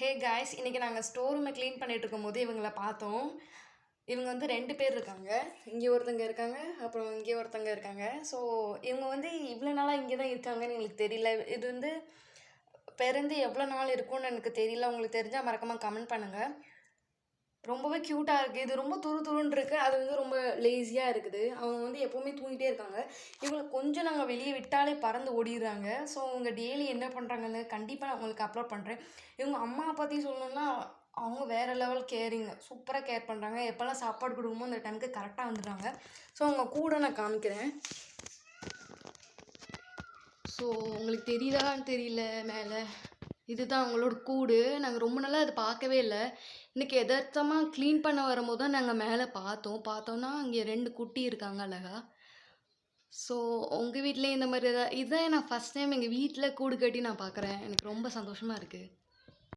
Hey guys, இன்றைக்கி நாங்கள் store ரூமை க்ளீன் பண்ணிகிட்டு இருக்கும்போது இவங்கள பார்த்தோம். இவங்க வந்து 2 பேர் இருக்காங்க. இங்கே ஒருத்தங்க இருக்காங்க, அப்புறம் இங்கே ஒருத்தங்க இருக்காங்க. ஸோ இவங்க வந்து இவ்வளோ நாளாக இங்கே தான் இருக்காங்கன்னு எங்களுக்கு தெரியல. இது வந்து பிறந்து எவ்வளோ நாள் இருக்கும்னு எனக்கு தெரியல. உங்களுக்கு தெரிஞ்சால் மறக்காமல் கமெண்ட் பண்ணுங்கள். ரொம்பவே க்யூட்டாக இருக்குது. இது ரொம்ப துருன்னு இருக்குது. அது வந்து ரொம்ப லேசியாக இருக்குது. அவங்க வந்து எப்போவுமே தூங்கிட்டே இருக்காங்க. இவங்களை கொஞ்சம் நாங்கள் வெளியே விட்டாலே பறந்து ஓடிடுறாங்க. ஸோ அவங்க டெய்லி என்ன பண்ணுறாங்கன்னு கண்டிப்பாக நான் உங்களுக்கு அப்லோட் பண்ணுறேன். இவங்க அம்மா பற்றி சொல்லணும்னா அவங்க வேறு லெவல் கேரிங்க. சூப்பராக கேர் பண்ணுறாங்க. எப்போல்லாம் சாப்பாடு கொடுக்குமோ அந்த டைமுக்கு கரெக்டாக வந்துடுறாங்க. ஸோ அவங்க கூட நான் காமிக்கிறேன். ஸோ உங்களுக்கு தெரியுதான்னு தெரியல, மேலே இதுதான் அவங்களோட கூடு. நாங்கள் ரொம்ப நாளாக அதை பார்க்கவே இல்லை. இன்றைக்கி எதார்த்தமாக க்ளீன் பண்ண வரும்போது தான் நாங்கள் மேலே பார்த்தோன்னா அங்கே 2 குட்டி இருக்காங்க அழகா. ஸோ உங்கள் வீட்டிலே இந்த மாதிரி இதுதான் நான் ஃபஸ்ட் டைம் எங்கள் வீட்டில் கூடு கட்டி நான் பார்க்குறேன். எனக்கு ரொம்ப சந்தோஷமாக இருக்குது.